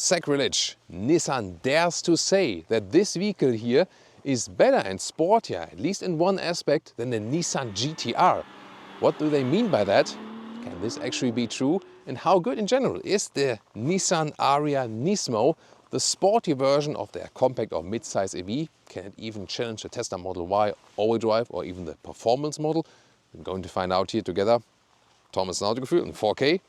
Sacrilege! Nissan dares to say that this vehicle here is better and sportier, at least in one aspect, than the Nissan GT-R. What do they mean by that? Can this actually be true? And how good in general is the Nissan Ariya Nismo, the sporty version of their compact or mid-size EV? Can it even challenge the Tesla Model Y all-wheel drive or even the performance model? We're going to find out here together. Thomas Autogefühl in 4K,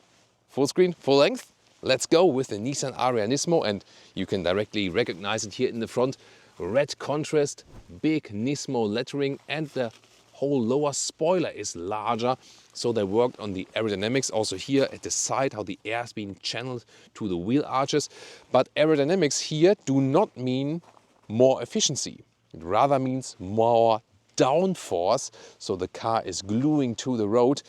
full screen, full length. Let's go with the Nissan Ariya Nismo, and you can directly recognize it here in the front. Red contrast, big Nismo lettering, and the whole lower spoiler is larger. So they worked on the aerodynamics also here at the side, how the air is being channeled to the wheel arches. But aerodynamics here do not mean more efficiency. It rather means more downforce. So the car is gluing to the road.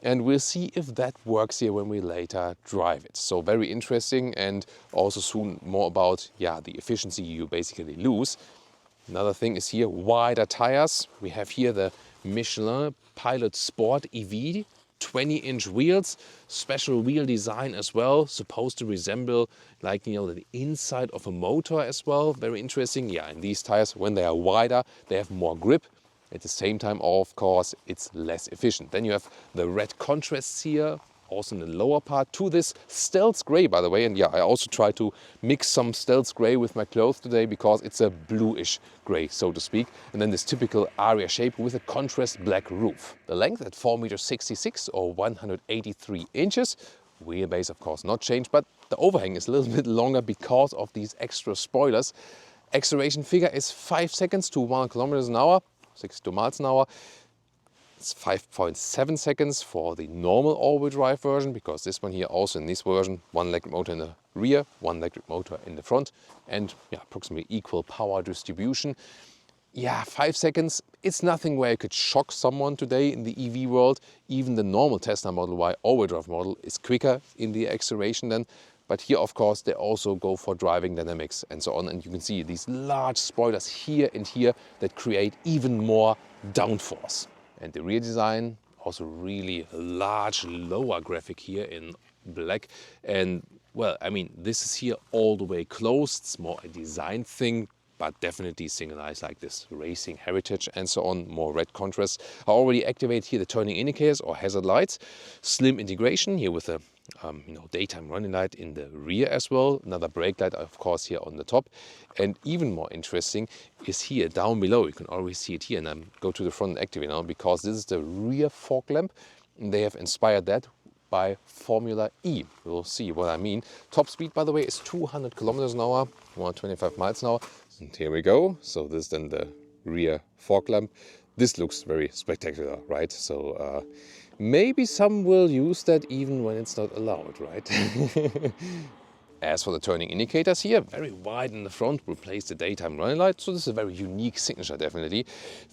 And we'll see if that works here when we later drive it. So very interesting, and also soon more about the efficiency you basically lose. Another thing is here wider tires. We have here the Michelin Pilot Sport EV, 20-inch wheels, special wheel design as well, supposed to resemble like the inside of a motor as well. Very interesting. Yeah, and these tires, when they are wider, they have more grip. At the same time, of course, it's less efficient. Then you have the red contrasts here, also in the lower part, to this stealth gray, by the way. And I also try to mix some stealth gray with my clothes today because it's a bluish gray, so to speak. And then this typical Ariya shape with a contrast black roof. The length at 4,66 m or 183 inches. Wheelbase, of course, not changed, but the overhang is a little bit longer because of these extra spoilers. Acceleration figure is 5 seconds to 1 km/h. 62 miles an hour. It's 5.7 seconds for the normal all-wheel drive version, because this one here also in this version, one electric motor in the rear, one electric motor in the front, and approximately equal power distribution. 5 seconds, it's nothing where you could shock someone today in the EV world. Even the normal Tesla Model Y all-wheel drive model is quicker in the acceleration then. But here, of course, they also go for driving dynamics and so on. And you can see these large spoilers here and here that create even more downforce. And the rear design, also really large lower graphic here in black. And well, I mean, this is here all the way closed. It's more a design thing, but definitely signalized like this racing heritage and so on. More red contrast. I already activated here the turning indicators or hazard lights. Slim integration here with a daytime running light in the rear as well. Another brake light, of course, here on the top. And even more interesting is here down below. You can already see it here, and I'm go to the front and activate now, because this is the rear fog lamp. And they have inspired that by Formula E. We'll see what I mean. Top speed, by the way, is 200 km/h, 125 miles an hour. And here we go. So this is then the rear fog lamp. This looks very spectacular, right? So maybe some will use that even when it's not allowed, right? As for the turning indicators here, very wide in the front, replace the daytime running light. So this is a very unique signature, definitely.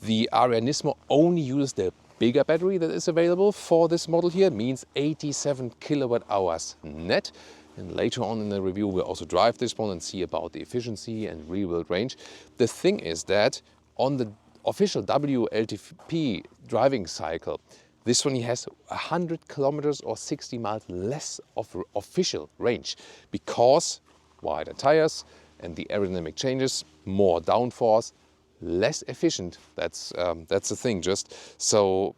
The Ariya Nismo only uses the bigger battery that is available for this model here, means 87 kWh net. And later on in the review, we'll also drive this one and see about the efficiency and real-world range. The thing is that on the official WLTP driving cycle, this one has 100 kilometers or 60 miles less of official range, because wider tires and the aerodynamic changes, more downforce, less efficient. That's the thing. Just so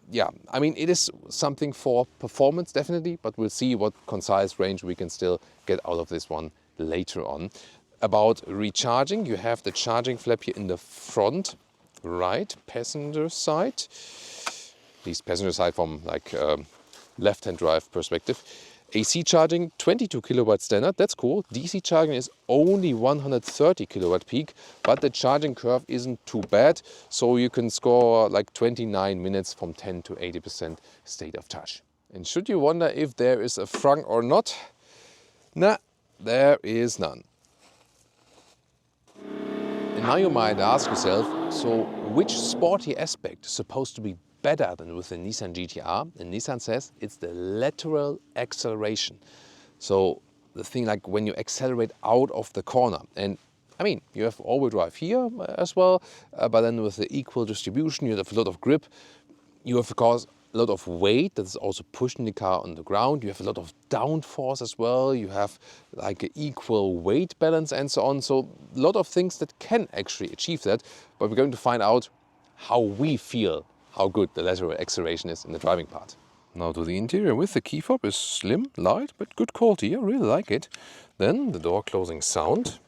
I mean, it is something for performance definitely, but we'll see what concise range we can still get out of this one later on. About recharging, you have the charging flap here in the front right passenger side. These passenger side from like left-hand drive perspective. AC charging 22 kilowatt standard, that's cool. DC charging is only 130 kilowatt peak, but the charging curve isn't too bad. So you can score like 29 minutes from 10 to 80% state of charge. And should you wonder if there is a frunk or not, nah, there is none. And now you might ask yourself, so which sporty aspect is supposed to be better than with the Nissan GT-R? And Nissan says it's the lateral acceleration. So the thing like when you accelerate out of the corner. And I mean, you have all-wheel drive here as well, but then with the equal distribution, you have a lot of grip. You have, of course, a lot of weight that is also pushing the car on the ground. You have a lot of downforce as well. You have like an equal weight balance and so on. So a lot of things that can actually achieve that. But we're going to find out how we feel, how good the lateral acceleration is in the driving part. Now to the interior with the key fob is slim, light, but good quality. I really like it. Then the door closing sound.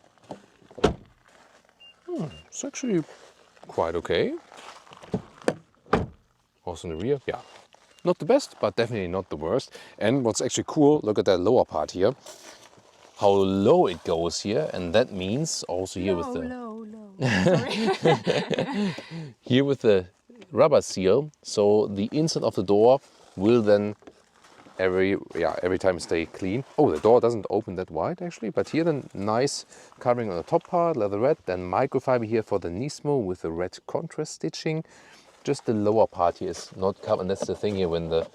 It's actually quite okay. Also in the rear, yeah, not the best, but definitely not the worst. And what's actually cool, look at that lower part here, how low it goes here, and that means also here with the Sorry. here with the rubber seal, so the inside of the door will then every time stay clean. Oh, the door doesn't open that wide actually, but here then nice covering on the top part, leather red, then microfiber here for the Nismo with the red contrast stitching. Just the lower part here is not covered, and that's the thing here when the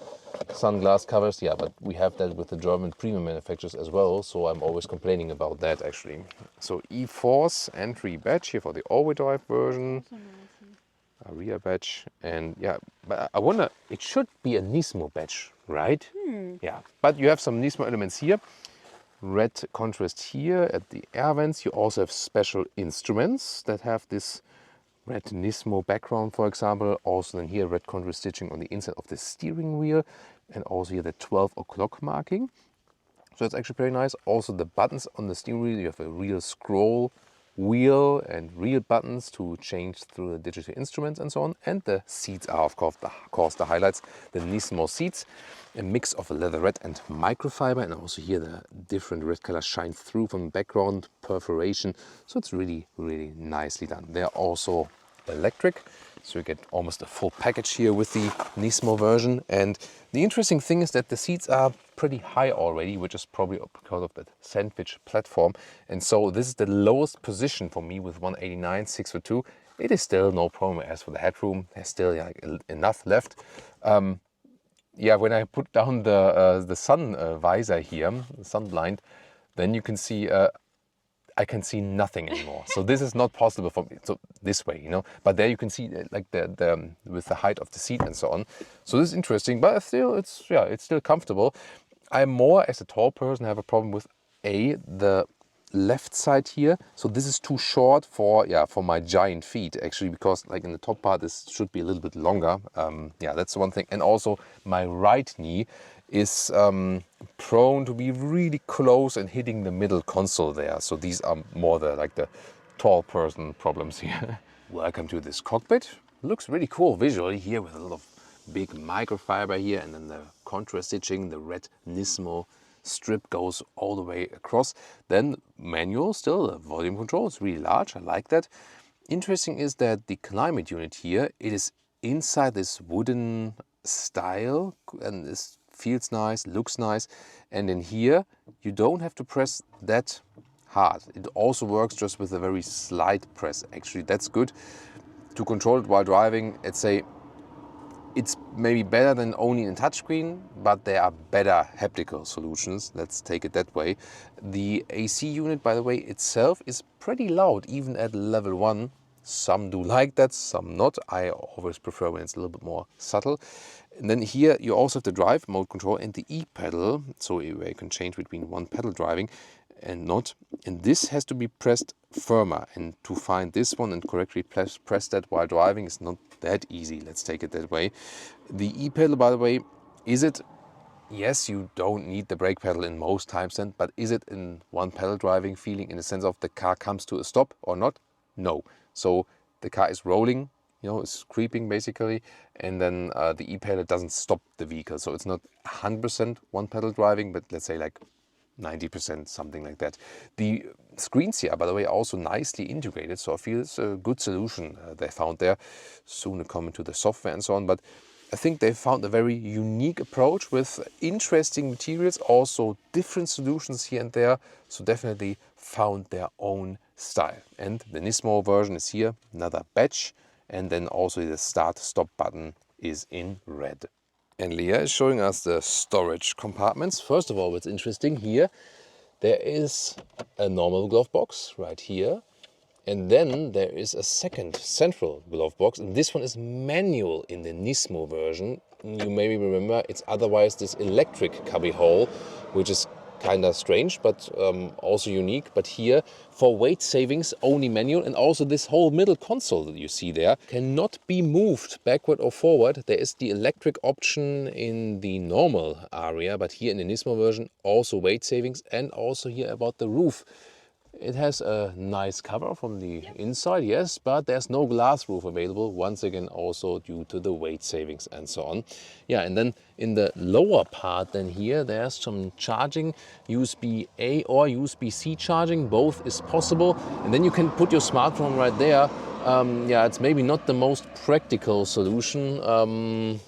sunglass covers, yeah, but we have that with the German premium manufacturers as well, so I'm always complaining about that actually. So E-Force entry badge here for the all-wheel drive version, Ariya badge, and yeah, but I wonder, it should be a Nismo badge, right? Yeah, but you have some Nismo elements here. Red contrast here at the air vents. You also have special instruments that have this red Nismo background, for example. Also then here red contrast stitching on the inside of the steering wheel, and also here the 12 o'clock marking. So it's actually very nice. Also the buttons on the steering wheel, you have a real scroll wheel and real buttons to change through the digital instruments and so on. And the seats are of course the highlights. The Nismo seats, a mix of leatherette and microfiber, and also here the different red color shines through from the background perforation. So it's really, really nicely done. They're also electric, so you get almost a full package here with the Nismo version. And the interesting thing is that the seats are pretty high already, which is probably because of that sandwich platform. And so this is the lowest position for me with 189 6'2". It is still no problem. As for the headroom, there's still enough left. Yeah, when I put down the sun visor here, the sun blind, then you can see I can see nothing anymore. So this is not possible for me. So this way, you know. But there you can see like the with the height of the seat and so on. So this is interesting, but still it's still comfortable. I'm more, as a tall person, have a problem with the left side here. So this is too short for my giant feet actually, because like in the top part this should be a little bit longer. Yeah, that's one thing. And also my right knee is prone to be really close and hitting the middle console there. So these are more the tall person problems here. Welcome to this cockpit. Looks really cool visually here with a lot of big microfiber here, and then the contrast stitching, the red Nismo strip goes all the way across. Then manual, still the volume control, it's really large, I like that. Interesting is that the climate unit here, it is inside this wooden style, and this feels nice, looks nice. And in here you don't have to press that hard. It also works just with a very slight press actually. That's good to control it while driving. Let's say it's maybe better than only in touchscreen, but there are better haptical solutions. Let's take it that way. The AC unit, by the way, itself is pretty loud, even at level 1. Some do like that, some not. I always prefer when it's a little bit more subtle. And then here you also have the drive mode control and the E-pedal, so where you can change between one pedal driving and not. And this has to be pressed firmer, and to find this one and correctly press that while driving is not that easy. Let's take it that way. The E-pedal, by the way, is it? Yes, you don't need the brake pedal in most times then, but is it in one pedal driving feeling in the sense of the car comes to a stop or not? No. So the car is rolling, you know, it's creeping basically, and then the E-pedal doesn't stop the vehicle. So it's not 100% one pedal driving, but let's say like 90%, something like that. The screens here, by the way, are also nicely integrated, so I feel it's a good solution they found there. Soon to come into the software and so on, but I think they found a very unique approach with interesting materials, also different solutions here and there, so definitely found their own style. And the Nismo version is here, another badge, and then also the start-stop button is in red. And Leah is showing us the storage compartments. First of all, what's interesting here, there is a normal glove box right here. And then there is a second central glove box, and this one is manual in the Nismo version. You maybe remember it's otherwise this electric cubby hole, which is kind of strange, but also unique. But here, for weight savings, only manual, and also this whole middle console that you see there cannot be moved backward or forward. There is the electric option in the normal Ariya, but here in the Nismo version, also weight savings, and also here about the roof. It has a nice cover from the inside, yes, but there's no glass roof available, once again also due to the weight savings and so on. Yeah, and then in the lower part then here, there's some charging, USB-A or USB-C charging, both is possible. And then you can put your smartphone right there. Yeah, it's maybe not the most practical solution.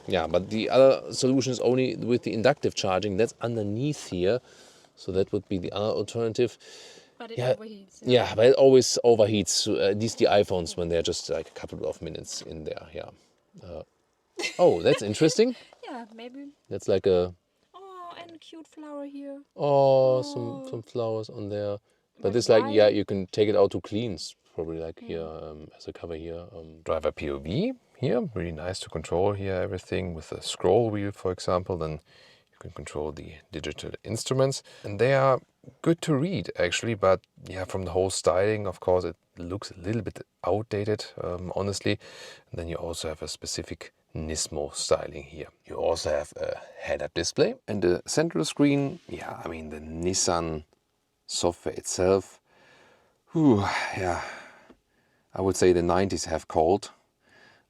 Yeah, but the other solution is only with the inductive charging. That's underneath here. So that would be the other alternative. But it overheats. Yeah, but it always overheats. At least the iPhones when they're just like a couple of minutes in there. Yeah. Oh, that's interesting. Yeah, maybe. That's like a. Oh, and a cute flower here. Oh, some flowers on there. But this like yeah, you can take it out to cleans. Probably like here as a cover here. Driver POV here, really nice to control here everything with a scroll wheel, for example. Then you can control the digital instruments, and they are good to read actually, but yeah, from the whole styling, of course, it looks a little bit outdated, honestly. And then you also have a specific Nismo styling here. You also have a head-up display and the central screen. Yeah, I mean the Nissan software itself. Whew, yeah, I would say the 90s have called.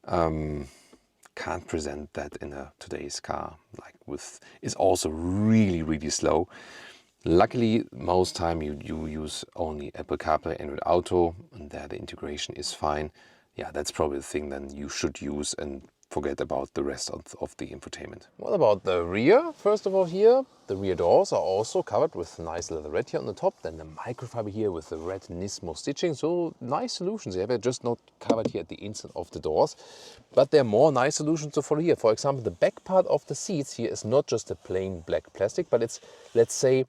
Can't present that in a today's car. Like with, it's also really slow. Luckily, most time you use only Apple CarPlay, Android Auto, and there the integration is fine. Yeah, that's probably the thing then you should use and forget about the rest of the infotainment. What about the rear? First of all here, the rear doors are also covered with nice leatherette here on the top, then the microfiber here with the red Nismo stitching, so nice solutions here. They're just not covered here at the inside of the doors, but there are more nice solutions to follow here. For example, the back part of the seats here is not just a plain black plastic, but it's, let's say,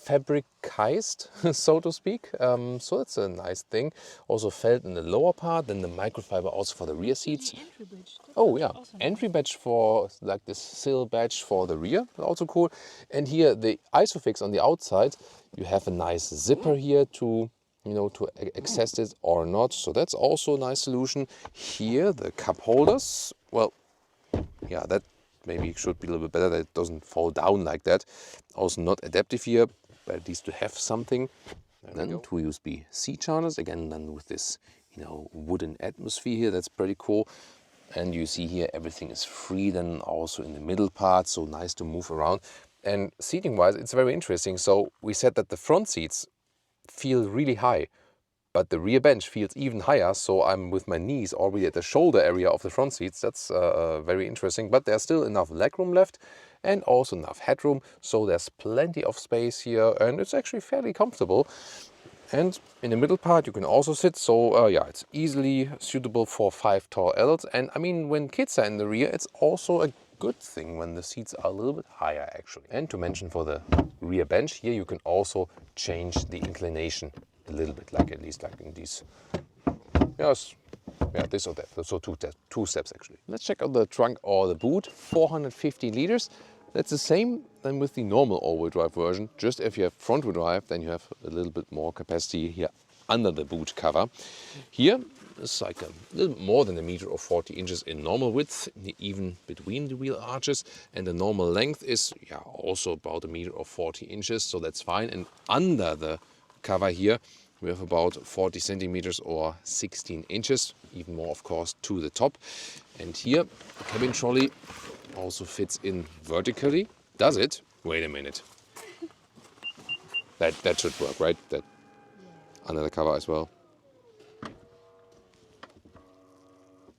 fabricized, so to speak. So that's a nice thing. Also felt in the lower part, then the microfiber also for the rear seats. The entry badge. Oh yeah, entry badge for like this sill badge for the rear, also cool. And here the Isofix on the outside, you have a nice zipper here to, you know, to access it or not. So that's also a nice solution. Here the cup holders, well, yeah, that maybe should be a little bit better that it doesn't fall down like that. Also not adaptive here, but at least to have something. And then two USB-C chargers, again then with this, you know, wooden atmosphere here, that's pretty cool. And you see here everything is free then also in the middle part, so nice to move around. And seating wise, it's very interesting. So we said that the front seats feel really high, but the rear bench feels even higher, so I'm with my knees already at the shoulder area of the front seats. That's very interesting, but there's still enough legroom left and also enough headroom, so there's plenty of space here and it's actually fairly comfortable. And in the middle part you can also sit, so yeah, it's easily suitable for 5 tall adults. And I mean, when kids are in the rear, it's also a good thing when the seats are a little bit higher actually. And to mention for the rear bench here, you can also change the inclination a little bit, like at least like in these, yes, yeah, this or that, so two steps actually. Let's check out the trunk or the boot. 450 liters. That's the same than with the normal all-wheel drive version. Just if you have front-wheel drive, then you have a little bit more capacity here under the boot cover. Here it's like a little bit more than 1 meter or 40 inches in normal width, even between the wheel arches, and the normal length is also about 1 meter or 40 inches, so that's fine. And under the cover here we have about 40 centimeters or 16 inches, even more of course to the top. And here the cabin trolley also fits in vertically. Does it? Wait a minute. That should work, right? That under the cover as well.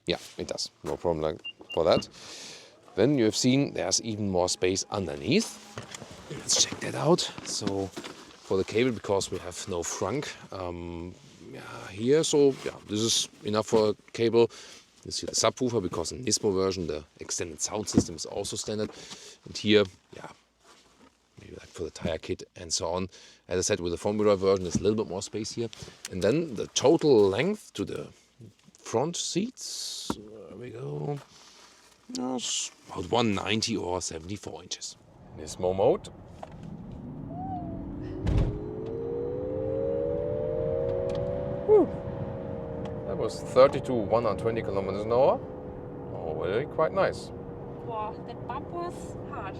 Yeah, it does. No problem for that. Then you have seen there's even more space underneath. Let's check that out. So for the cable, because we have no frunk here, so yeah, this is enough for a cable. You see the subwoofer, because in Nismo version the extended sound system is also standard. And here, yeah, maybe like for the tire kit and so on. As I said, with the four-wheel drive version, there's a little bit more space here. And then the total length to the front seats, there we go, it's about 190 or 74 inches. Nismo mode. Whew. That was 30 to 120 kilometers an hour. Oh, really quite nice. Wow, that bump was hard.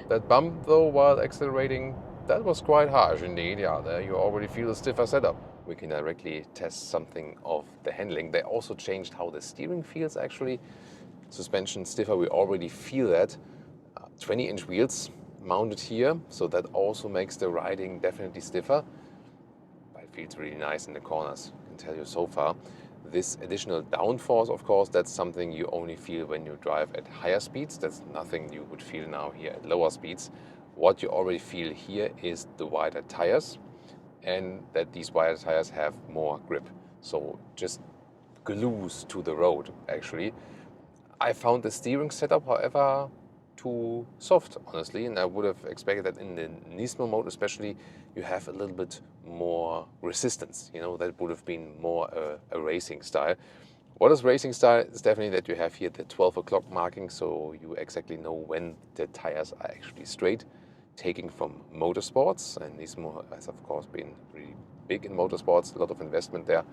That bump, though, while accelerating, that was quite harsh indeed. Yeah, there you already feel a stiffer setup. We can directly test something of the handling. They also changed how the steering feels, actually. Suspension stiffer, we already feel that. 20-inch wheels mounted here, so that also makes the riding definitely stiffer. But it feels really nice in the corners, I can tell you so far. This additional downforce, of course, that's something you only feel when you drive at higher speeds. That's nothing you would feel now here at lower speeds. What you already feel here is the wider tires, and that these wider tires have more grip. So just glues to the road, actually. I found the steering setup, however, too soft, honestly, and I would have expected that in the Nismo mode especially, you have a little bit more resistance. You know, that would have been more a racing style. What is racing style? It's definitely that you have here the 12 o'clock marking, so you exactly know when the tires are actually straight, taking from motorsports, and Nismo has of course been really big in motorsports, a lot of investment there.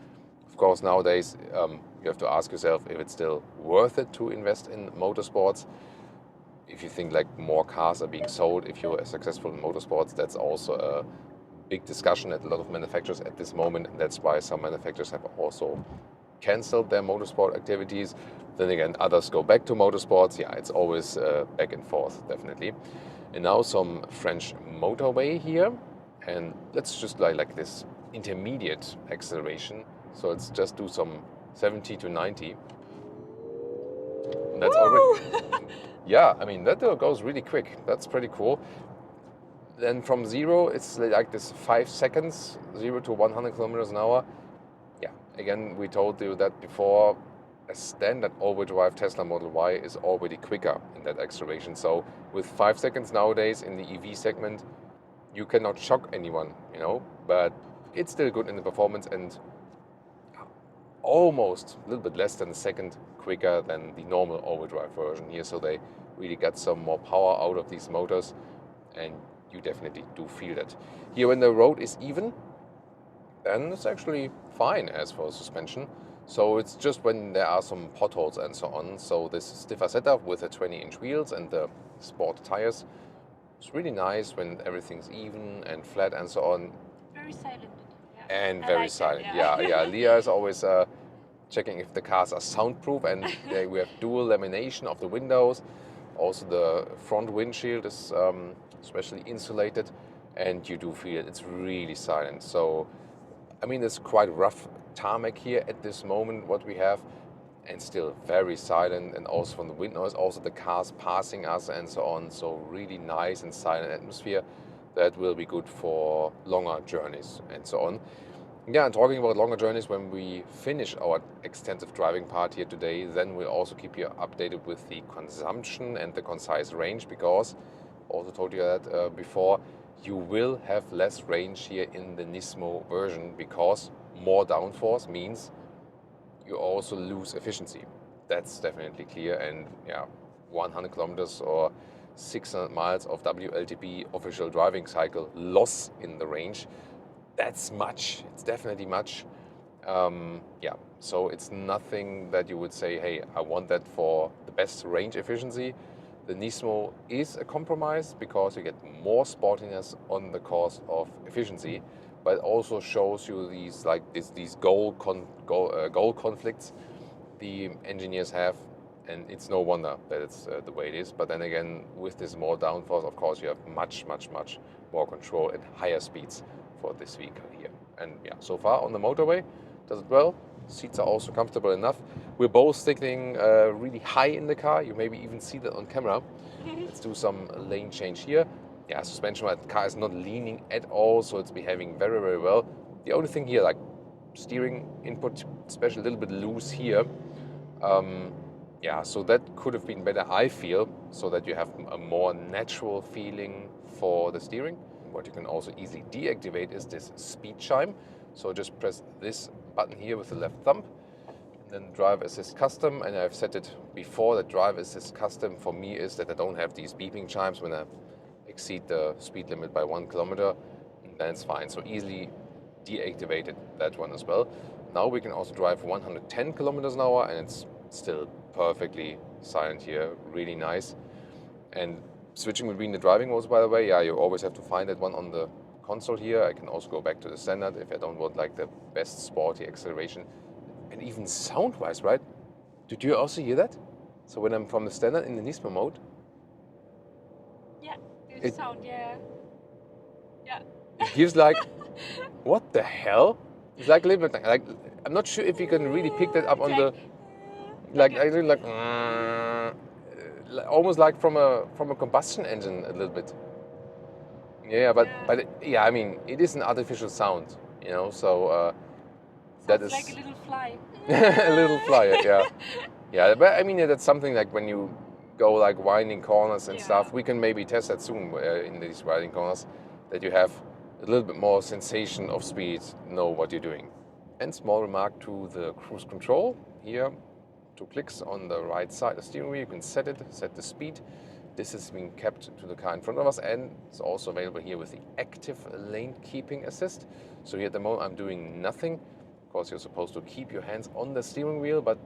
Of course, nowadays you have to ask yourself if it's still worth it to invest in motorsports. If you think like more cars are being sold, if you're successful in motorsports, that's also a big discussion at a lot of manufacturers at this moment, and that's why some manufacturers have also cancelled their motorsport activities. Then again, others go back to motorsports. Yeah, it's always back and forth, definitely. And now some French motorway here, and let's just like this intermediate acceleration. So let's just do some 70 to 90. And that's already, yeah, I mean, that goes really quick. That's pretty cool. Then from 0, it's like this 5 seconds, 0 to 100 kilometers an hour. Yeah, again, we told you that before. A standard all-wheel drive Tesla Model Y is already quicker in that acceleration. So with 5 seconds nowadays in the EV segment, you cannot shock anyone, you know, but it's still good in the performance, and almost a little bit less than a second quicker than the normal all-wheel drive version here. So they really got some more power out of these motors, and you definitely do feel that. Here when the road is even, then it's actually fine as for suspension. So it's just when there are some potholes and so on. So this stiffer setup with the 20-inch wheels and the sport tires, it's really nice when everything's even and flat and so on. Very silent. Yeah. And I very like silent. that, Yeah. Leah is always checking if the cars are soundproof, and we have dual lamination of the windows. Also the front windshield is especially insulated, and you do feel it's really silent. So, I mean, it's quite rough tarmac here at this moment, what we have, and still very silent, and also from the wind noise, also the cars passing us and so on. So really nice and silent atmosphere that will be good for longer journeys and so on. Yeah, and talking about longer journeys, when we finish our extensive driving part here today, then we'll also keep you updated with the consumption and the concise range, because also told you that before, you will have less range here in the Nismo version, because more downforce means you also lose efficiency. That's definitely clear. And yeah, 100 kilometers or 600 miles of WLTP official driving cycle loss in the range, that's much. It's definitely much. Yeah, so it's nothing that you would say, hey, I want that for the best range efficiency. The Nismo is a compromise because you get more sportiness on the cost of efficiency, but it also shows you these goal conflicts the engineers have, and it's no wonder that it's the way it is. But then again, with this more downforce, of course, you have much more control at higher speeds for this vehicle here. And yeah, so far on the motorway, does it well. Seats are also comfortable enough. We're both sitting really high in the car. You maybe even see that on camera. Let's do some lane change here. Yeah, suspension, the car is not leaning at all, so it's behaving very well. The only thing here, like steering input, especially a little bit loose here. Yeah, so that could have been better, I feel, so that you have a more natural feeling for the steering. What you can also easily deactivate is this speed chime. So just press this button here with the left thumb, and then drive assist custom. And I've set it before that drive assist custom for me is that I don't have these beeping chimes when I exceed the speed limit by 1 kilometer. And then it's fine. So easily deactivated that one as well. Now we can also drive 110 kilometers an hour, and it's still perfectly silent here, really nice. And switching between the driving modes, by the way, yeah, you always have to find that one on the console here. I can also go back to the standard if I don't want like the best sporty acceleration. And even sound-wise, right? Did you also hear that? So when I'm from the standard in the Nismo mode, Yeah, good sound, yeah. Yeah. it gives like, what the hell? It's like a little bit like, I'm not sure if you can really pick that up on the, like I do like almost like from a combustion engine a little bit. Yeah, but yeah, I mean it is an artificial sound, you know. So that is like a little fly. a little fly, yeah, yeah. But I mean that's something like when you go like winding corners and stuff. We can maybe test that soon in these winding corners, that you have a little bit more sensation of speed, know what you're doing. And small remark to the cruise control here. 2 clicks on the right side of the steering wheel, you can set the speed. This is being kept to the car in front of us, and it's also available here with the active lane keeping assist. So here at the moment I'm doing nothing. Of course you're supposed to keep your hands on the steering wheel, but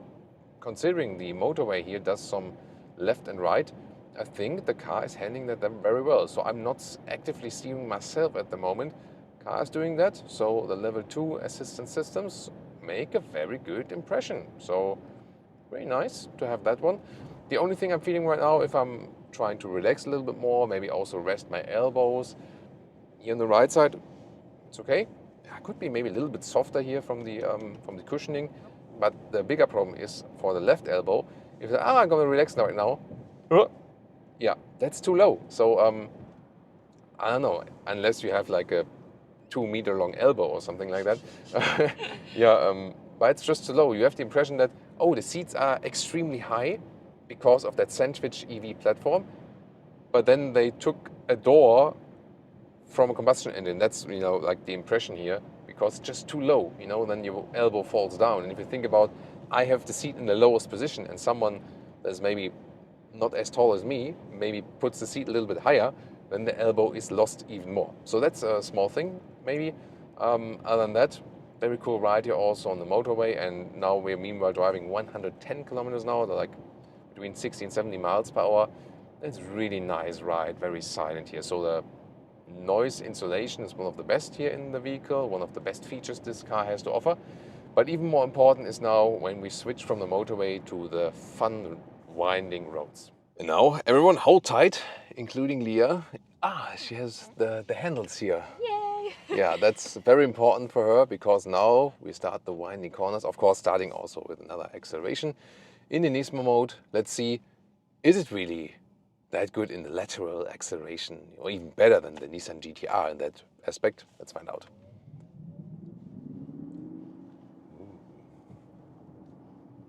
considering the motorway here does some left and right, I think the car is handling that very well. So I'm not actively steering myself at the moment. Car is doing that, so the level 2 assistance systems make a very good impression. So very nice to have that one. The only thing I'm feeling right now, if I'm trying to relax a little bit more, maybe also rest my elbows, here on the right side, it's okay. I could be maybe a little bit softer here from the cushioning, but the bigger problem is for the left elbow. If I'm going to relax right now, yeah, that's too low. So I don't know, unless you have like a 2-meter long elbow or something like that. Yeah, but it's just too low. You have the impression that, oh, the seats are extremely high because of that sandwich EV platform, but then they took a door from a combustion engine. That's, you know, like the impression here, because it's just too low, you know, then your elbow falls down. And if you think about, I have the seat in the lowest position, and someone that's maybe not as tall as me maybe puts the seat a little bit higher, then the elbow is lost even more. So that's a small thing, maybe. Other than that, very cool ride here also on the motorway, and now we're meanwhile driving 110 kilometers an hour, like between 60 and 70 miles per hour. It's really nice ride, very silent here. So the noise insulation is one of the best here in the vehicle, one of the best features this car has to offer. But even more important is now when we switch from the motorway to the fun winding roads. And now everyone hold tight, including Leah. She has the handles here. Yay! Yeah, that's very important for her, because now we start the winding corners, of course starting also with another acceleration in the Nismo mode. Let's see, is it really that good in the lateral acceleration, or even better than the Nissan GT-R in that aspect? Let's find out.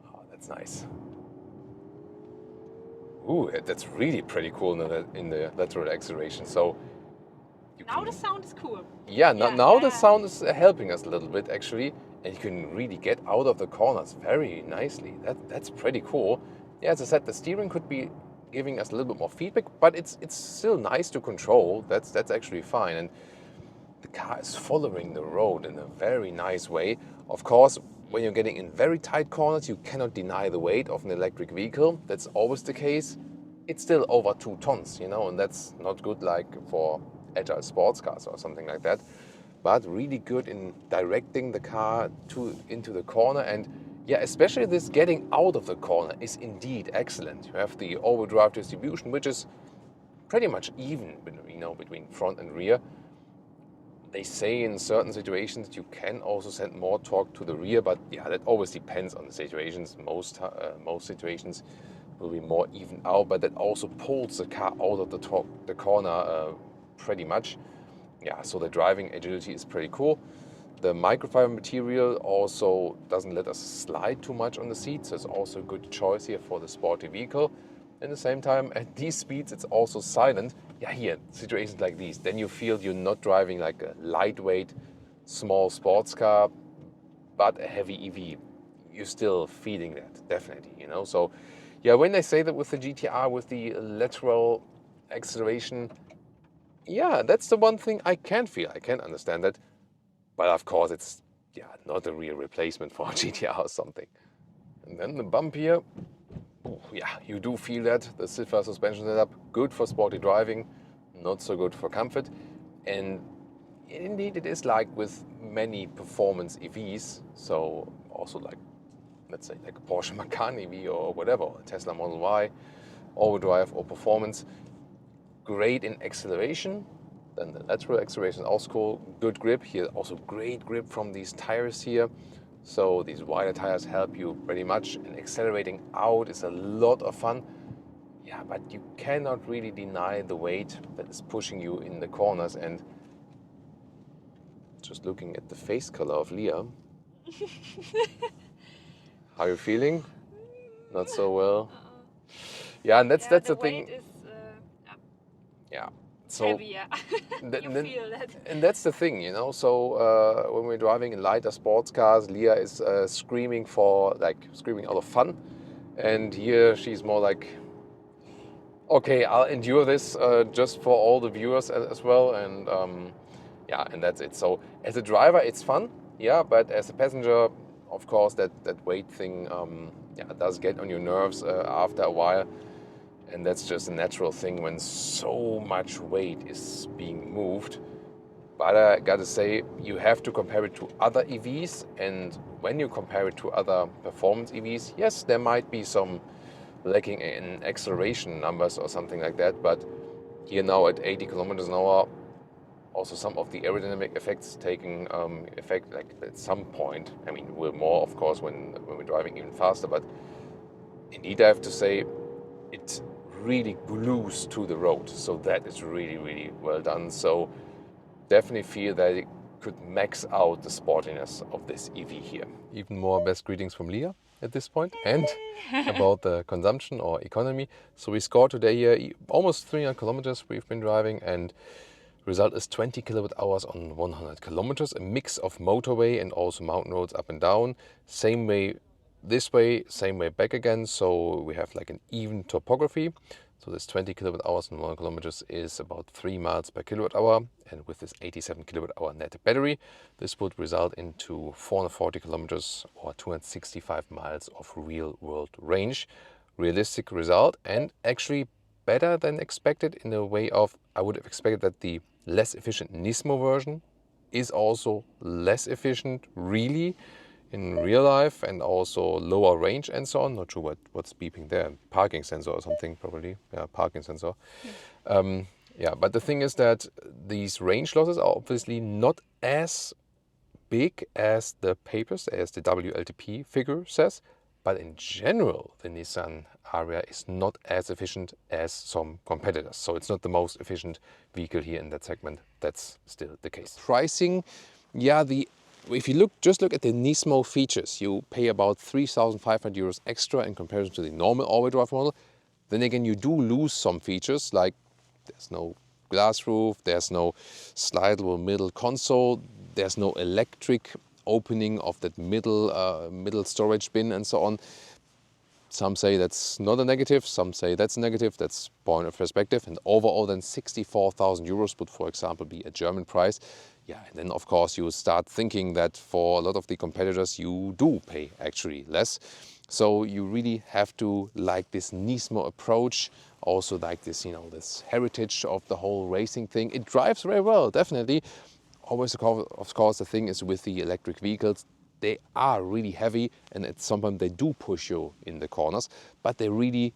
Oh, that's nice. Ooh, that's really pretty cool in the lateral acceleration. So now the sound is cool. Yeah, now the sound is helping us a little bit actually, and you can really get out of the corners very nicely. That's pretty cool. Yeah, as I said, the steering could be giving us a little bit more feedback, but it's still nice to control. That's actually fine, and the car is following the road in a very nice way. Of course, when you're getting in very tight corners, you cannot deny the weight of an electric vehicle. That's always the case. It's still over 2 tons, you know, and that's not good like for Agile sports cars or something like that. But really good in directing the car into the corner. And yeah, especially this getting out of the corner is indeed excellent. You have the overdrive distribution, which is pretty much even, you know, between front and rear. They say in certain situations you can also send more torque to the rear, but yeah, that always depends on the situations. Most situations will be more even out, but that also pulls the car out of the corner pretty much. Yeah, so the driving agility is pretty cool. The microfiber material also doesn't let us slide too much on the seat, so it's also a good choice here for the sporty vehicle. At the same time, at these speeds, it's also silent. Yeah, here, situations like these, then you feel you're not driving like a lightweight, small sports car, but a heavy EV. You're still feeling that, definitely, you know. So, yeah, when they say that with the GTR, with the lateral acceleration, yeah, that's the one thing I can feel. I can understand that. But of course, it's not a real replacement for a GTR or something. And then the bump here, yeah, you do feel that. The silver suspension setup, good for sporty driving, not so good for comfort. And indeed, it is like with many performance EVs, so also like, let's say, like a Porsche Macan EV or whatever, a Tesla Model Y, all-wheel drive or performance, great in acceleration. Then the lateral acceleration is also cool, good grip here, also great grip from these tires here. So these wider tires help you pretty much, and accelerating out is a lot of fun. Yeah, but you cannot really deny the weight that is pushing you in the corners. And just looking at the face color of Leah, how are you feeling? Not so well. Yeah, and that's the thing. Weight is, yeah. So heavier. You feel that. And that's the thing, you know. So when we're driving in lighter sports cars, Leah is screaming out of fun, and here she's more like, okay, I'll endure this just for all the viewers as well, and and that's it. So as a driver, it's fun, yeah, but as a passenger, of course, that weight thing, does get on your nerves after a while. And that's just a natural thing when so much weight is being moved. But I gotta say, you have to compare it to other EVs. And when you compare it to other performance EVs, yes, there might be some lacking in acceleration numbers or something like that. But here now at 80 kilometers an hour, also some of the aerodynamic effects taking effect, like at some point. I mean, we're more, of course, when we're driving even faster. But indeed, I have to say, it really glues to the road, so that is really, really well done. So definitely feel that it could max out the sportiness of this EV here. Even more best greetings from Leah at this point, and about the consumption or economy. So we scored today here almost 300 kilometers we've been driving, and result is 20 kilowatt hours on 100 kilometers, a mix of motorway and also mountain roads up and down. Same way this way, same way back again, so we have like an even topography. So this 20 kilowatt hours on 100 kilometers is about 3 miles per kilowatt hour, and with this 87 kilowatt hour net battery, this would result into 440 kilometers or 265 miles of real world range. Realistic result, and actually better than expected in a way of, I would have expected that the less efficient Nismo version is also less efficient really in real life, and also lower range and so on. Not sure what's beeping there. Parking sensor or something probably. Yeah, parking sensor. But the thing is that these range losses are obviously not as big as the papers, as the WLTP figure says. But in general, the Nissan Ariya is not as efficient as some competitors. So it's not the most efficient vehicle here in that segment. That's still the case. Pricing, if you just look at the Nismo features, you pay about 3,500 euros extra in comparison to the normal all-wheel drive model. Then again, you do lose some features, like there's no glass roof, there's no slidable middle console, there's no electric opening of that middle storage bin and so on. Some say that's not a negative, some say that's a negative. That's point of perspective. And overall then 64,000 euros would, for example, be a German price. Yeah, and then of course you start thinking that for a lot of the competitors you do pay actually less. So you really have to like this Nismo approach, also like this, this heritage of the whole racing thing. It drives very well, definitely. Always, of course, the thing is with the electric vehicles, they are really heavy, and at some point they do push you in the corners, but they really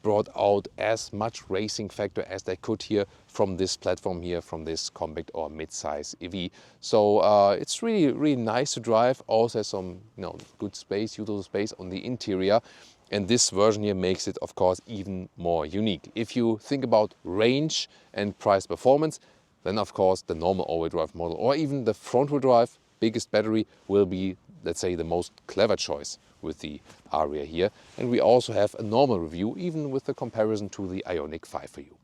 brought out as much racing factor as they could here from this platform here, from this compact or mid-size EV. So it's really, really nice to drive. Also has some good space, usable space on the interior. And this version here makes it, of course, even more unique. If you think about range and price performance, then of course the normal all-wheel drive model or even the front-wheel drive biggest battery will be, let's say, the most clever choice with the Ariya here. And we also have a normal review, even with the comparison to the Ioniq 5 for you.